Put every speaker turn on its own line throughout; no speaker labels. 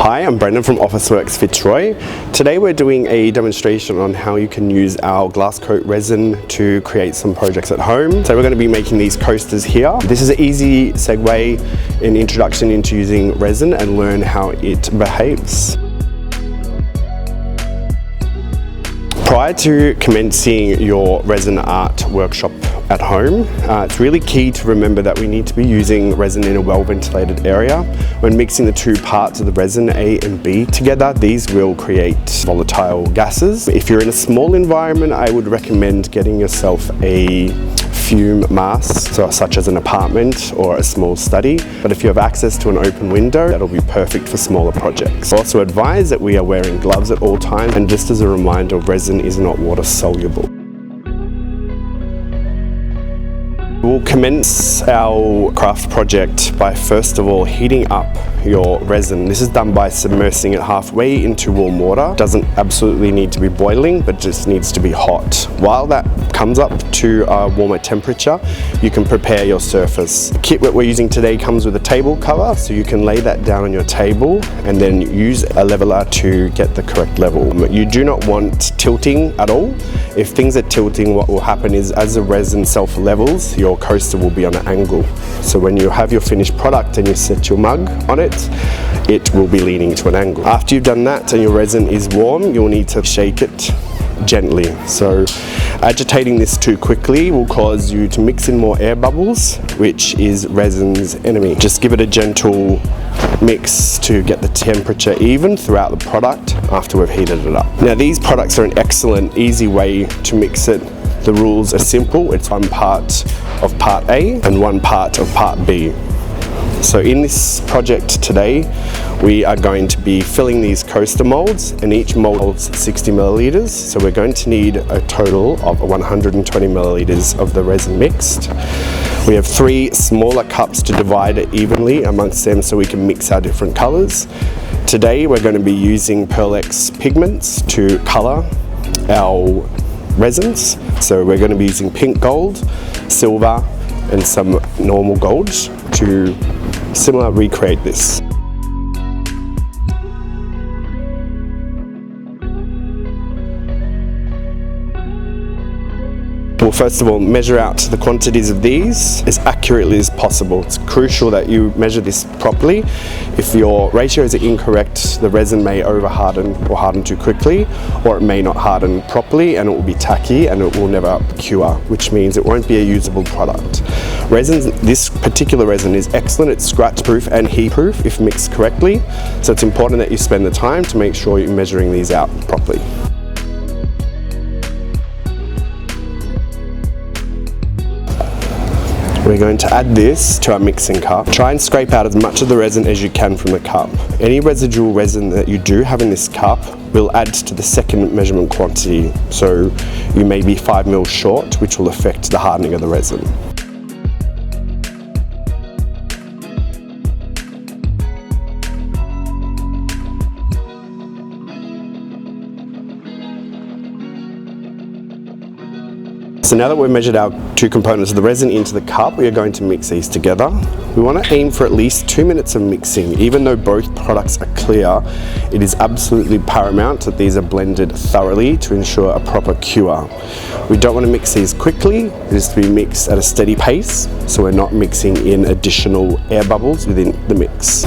Hi, I'm Brendan from Officeworks Fitzroy. Today we're doing a demonstration on how you can use our glass coat resin to create some projects at home. So we're going to be making these coasters here. This is an easy segue and introduction into using resin and learn how it behaves. Prior to commencing your resin art workshop at home, it's really key to remember that we need to be using resin in a well-ventilated area. When mixing the two parts of the resin, A and B, together, these will create volatile gases. If you're in a small environment, I would recommend getting yourself a fume mask, such as an apartment or a small study. But if you have access to an open window, that'll be perfect for smaller projects. Also advise that we are wearing gloves at all times, and just as a reminder, resin is not water soluble. We'll commence our craft project by first of all heating up your resin. This is done by submersing it halfway into warm water. Doesn't absolutely need to be boiling, but just needs to be hot. While that comes up to a warmer temperature, you can prepare your surface. The kit that we're using today comes with a table cover, so you can lay that down on your table and then use a leveler to get the correct level. You do not want tilting at all. If things are tilting, what will happen is as the resin self-levels, your coaster will be on an angle. So when you have your finished product and you set your mug on it, it will be leaning to an angle. After you've done that and your resin is warm, you'll need to shake it gently. So agitating this too quickly will cause you to mix in more air bubbles, which is resin's enemy. Just give it a gentle mix to get the temperature even throughout the product after we've heated it up. Now these products are an excellent, easy way to mix it. The rules are simple. It's one part of part A and one part of part B. So in this project today, we are going to be filling these coaster molds, and each mold holds 60 milliliters. So we're going to need a total of 120 milliliters of the resin mixed. We have 3 smaller cups to divide it evenly amongst them so we can mix our different colors. Today we're going to be using Pearl X pigments to color our resins. So we're going to be using pink gold, silver, and some normal gold to recreate this. We'll first of all measure out the quantities of these as accurately as possible. It's crucial that you measure this properly. If your ratios are incorrect, the resin may over harden or harden too quickly, or it may not harden properly and it will be tacky and it will never cure, which means it won't be a usable product. This particular resin is excellent. It's scratch proof and heat proof if mixed correctly. So it's important that you spend the time to make sure you're measuring these out properly. We're going to add this to our mixing cup. Try and scrape out as much of the resin as you can from the cup. Any residual resin that you do have in this cup will add to the second measurement quantity. So you may be 5 ml short, which will affect the hardening of the resin. So now that we've measured our 2 components of the resin into the cup, we are going to mix these together. We want to aim for at least 2 minutes of mixing. Even though both products are clear, it is absolutely paramount that these are blended thoroughly to ensure a proper cure. We don't want to mix these quickly. It is to be mixed at a steady pace, so we're not mixing in additional air bubbles within the mix.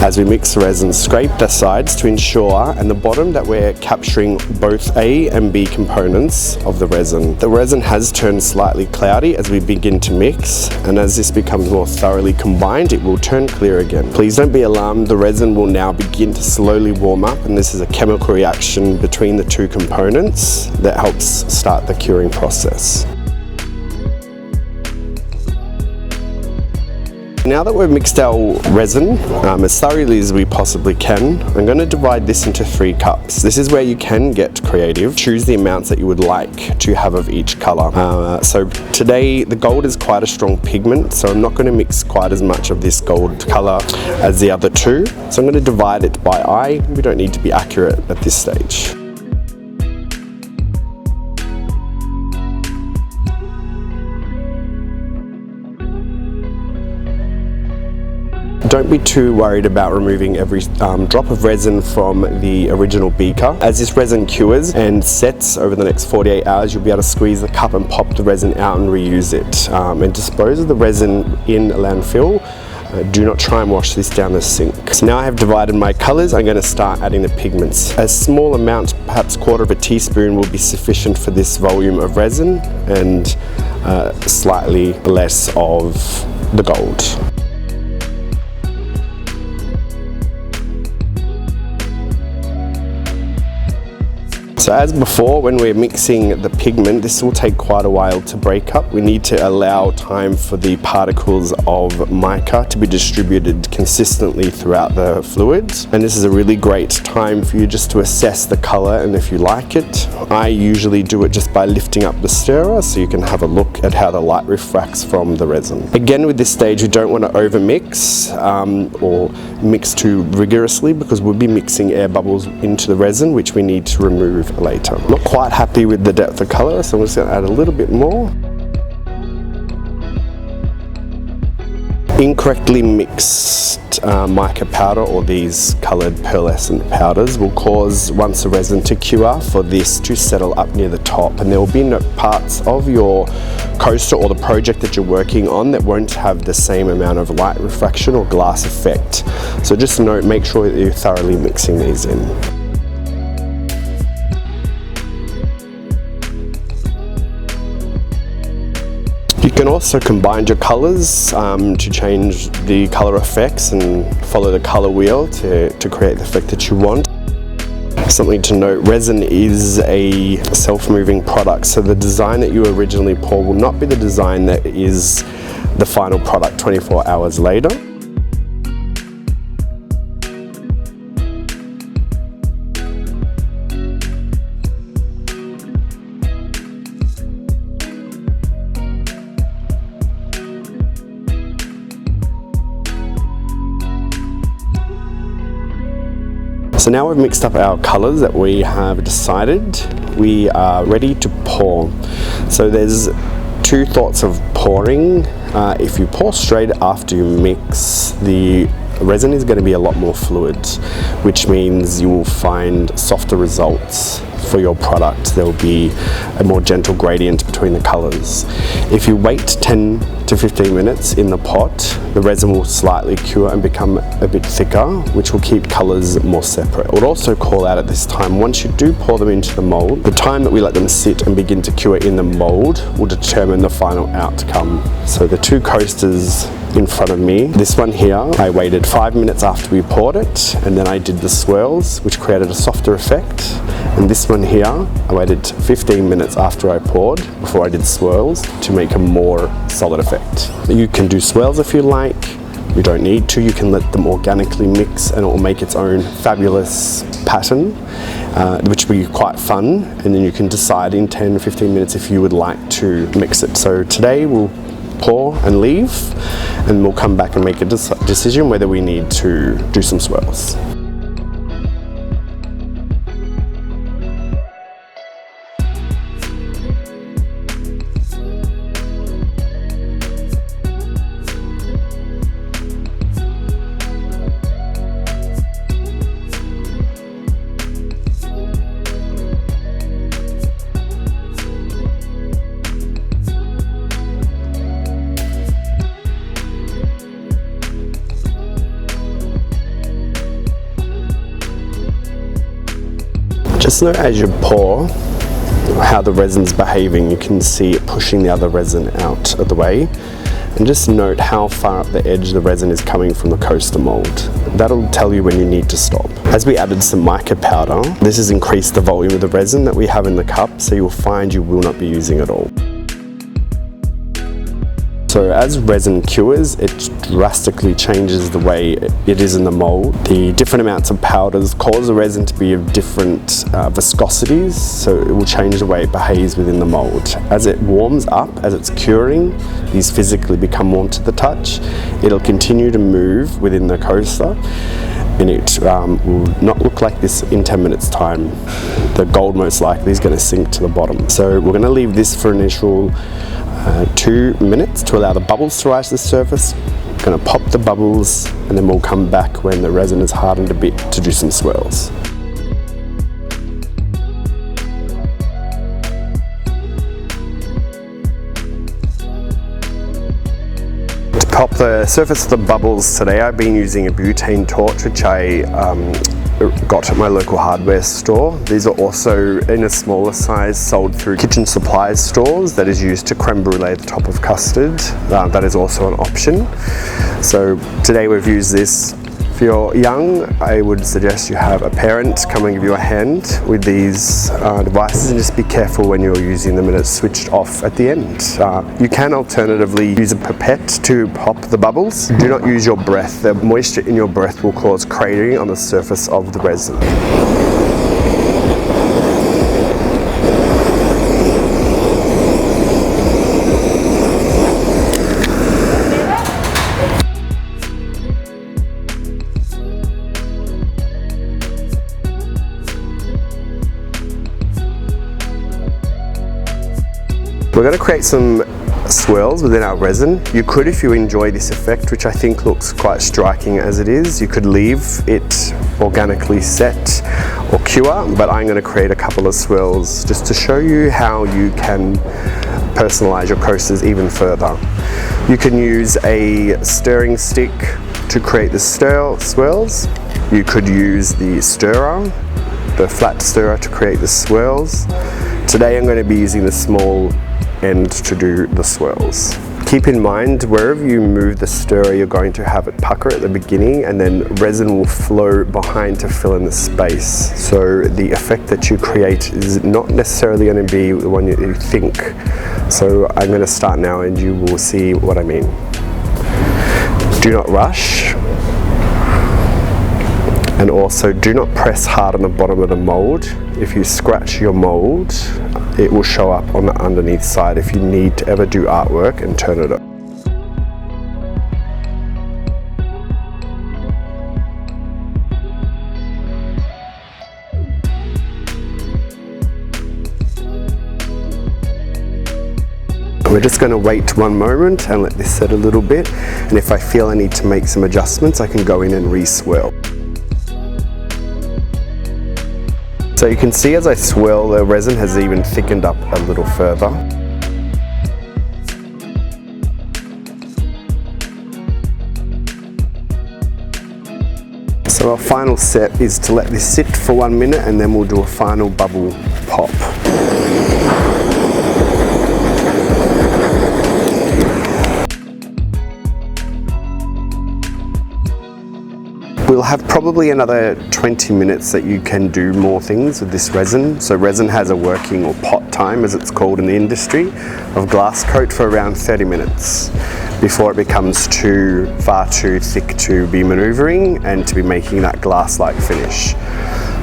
As we mix the resin, scrape the sides to ensure and the bottom that we're capturing both A and B components of the resin. The resin has turned slightly cloudy as we begin to mix, and as this becomes more thoroughly combined, it will turn clear again. Please don't be alarmed. The resin will now begin to slowly warm up, and this is a chemical reaction between the 2 components that helps start the curing process. Now that we've mixed our resin as thoroughly as we possibly can, I'm going to divide this into 3 cups. This is where you can get creative. Choose the amounts that you would like to have of each color. So today the gold is quite a strong pigment, so I'm not going to mix quite as much of this gold color as the other 2. So I'm going to divide it by eye. We don't need to be accurate at this stage. don't be too worried about removing every drop of resin from the original beaker. As this resin cures and sets over the next 48 hours, you'll be able to squeeze the cup and pop the resin out and reuse it, and dispose of the resin in a landfill. Do not try and wash this down the sink. So now I have divided my colors. I'm going to start adding the pigments. A small amount, perhaps 1/4 teaspoon, will be sufficient for this volume of resin, and slightly less of the gold. So as before, when we're mixing the pigment, this will take quite a while to break up. We need to allow time for the particles of mica to be distributed consistently throughout the fluids. And this is a really great time for you just to assess the color and if you like it. I usually do it just by lifting up the stirrer so you can have a look at how the light refracts from the resin. Again, with this stage, you don't want to over mix or mix too rigorously, because we'll be mixing air bubbles into the resin, which we need to remove later. Not quite happy with the depth of color, so I'm just going to add a little bit more. Incorrectly mixed mica powder, or these colored pearlescent powders, will cause, once the resin to cure, for this to settle up near the top, and there will be no parts of your coaster or the project that you're working on that won't have the same amount of light refraction or glass effect. So just note, make sure that you're thoroughly mixing these in. You can also combine your colors to change the color effects and follow the color wheel to create the effect that you want. Something to note, resin is a self-moving product, so the design that you originally pour will not be the design that is the final product 24 hours later. So now we've mixed up our colors that we have decided. We are ready to pour. So there's two thoughts of pouring. If you pour straight after you mix, the resin is going to be a lot more fluid, which means you will find softer results for your product. There will be a more gentle gradient between the colors. If you wait 10 to 15 minutes in the pot, the resin will slightly cure and become a bit thicker, which will keep colors more separate. I would also call out at this time, once you do pour them into the mold, the time that we let them sit and begin to cure in the mold will determine the final outcome. So the two coasters in front of me, this one here, I waited 5 minutes after we poured it, and then I did the swirls, which created a softer effect. And this one here, I waited 15 minutes after I poured before I did swirls to make a more solid effect. You can do swirls if you like. You don't need to. You can let them organically mix and it will make its own fabulous pattern, which will be quite fun. And then you can decide in 10-15 minutes if you would like to mix it. So today we'll pour and leave, and we'll come back and make a decision whether we need to do some swirls. Just note as you pour how the resin's behaving. You can see it pushing the other resin out of the way. And just note how far up the edge the resin is coming from the coaster mold. That'll tell you when you need to stop. As we added some mica powder, this has increased the volume of the resin that we have in the cup, so you'll find you will not be using it all. So as resin cures, it drastically changes the way it is in the mold. The different amounts of powders cause the resin to be of different viscosities, so it will change the way it behaves within the mold. As it warms up, as it's curing, these physically become warm to the touch. It'll continue to move within the coaster, and it will not look like this in 10 minutes time. The gold most likely is going to sink to the bottom. So we're going to leave this for initial 2 minutes to allow the bubbles to rise to the surface. Gonna pop the bubbles and then we'll come back when the resin has hardened a bit to do some swirls. To pop the surface of the bubbles today, I've been using a butane torch which I got at my local hardware store. These are also in a smaller size, sold through kitchen supplies stores, that is used to creme brulee the top of custard. That is also an option. So today we've used this. If you're young, I would suggest you have a parent come and give you a hand with these devices, and just be careful when you're using them and it's switched off at the end. You can alternatively use a pipette to pop the bubbles. Do not use your breath. The moisture in your breath will cause cratering on the surface of the resin. We're going to create some swirls within our resin. You could, if you enjoy this effect, which I think looks quite striking as it is, you could leave it organically set or cure, but I'm going to create a couple of swirls just to show you how you can personalize your coasters even further. You can use a stirring stick to create the swirls. You could use the stirrer, the flat stirrer, to create the swirls. Today I'm going to be using the small end to do the swirls. Keep in mind, wherever you move the stirrer, you're going to have it pucker at the beginning, and then resin will flow behind to fill in the space. So the effect that you create is not necessarily going to be the one you think. So I'm going to start now and you will see what I mean. Do not rush. And also, do not press hard on the bottom of the mold. If you scratch your mold, it will show up on the underneath side if you need to ever do artwork and turn it up. We're just going to wait one moment and let this set a little bit. And if I feel I need to make some adjustments, I can go in and re-swirl. So you can see as I swirl, the resin has even thickened up a little further. So our final step is to let this sit for 1 minute, and then we'll do a final bubble pop. We'll have probably another 20 minutes that you can do more things with this resin. So resin has a working, or pot time as it's called in the industry, of glass coat for around 30 minutes before it becomes far too thick to be maneuvering and to be making that glass-like finish.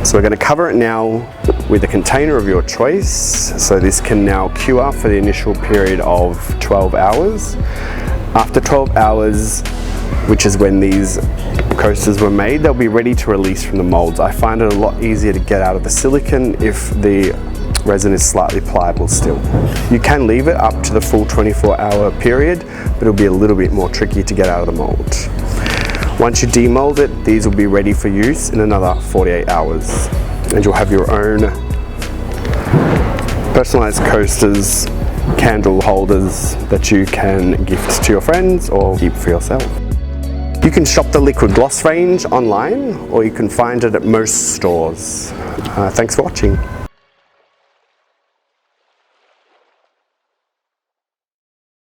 So we're going to cover it now with a container of your choice. So this can now cure for the initial period of 12 hours. After 12 hours, which is when these coasters were made, they'll be ready to release from the molds. I find it a lot easier to get out of the silicone if the resin is slightly pliable still. You can leave it up to the full 24-hour period, but it'll be a little bit more tricky to get out of the mold. Once you demold it, these will be ready for use in another 48 hours. And you'll have your own personalized coasters, candle holders that you can gift to your friends or keep for yourself. You can shop the liquid gloss range online, or you can find it at most stores. Thanks for watching.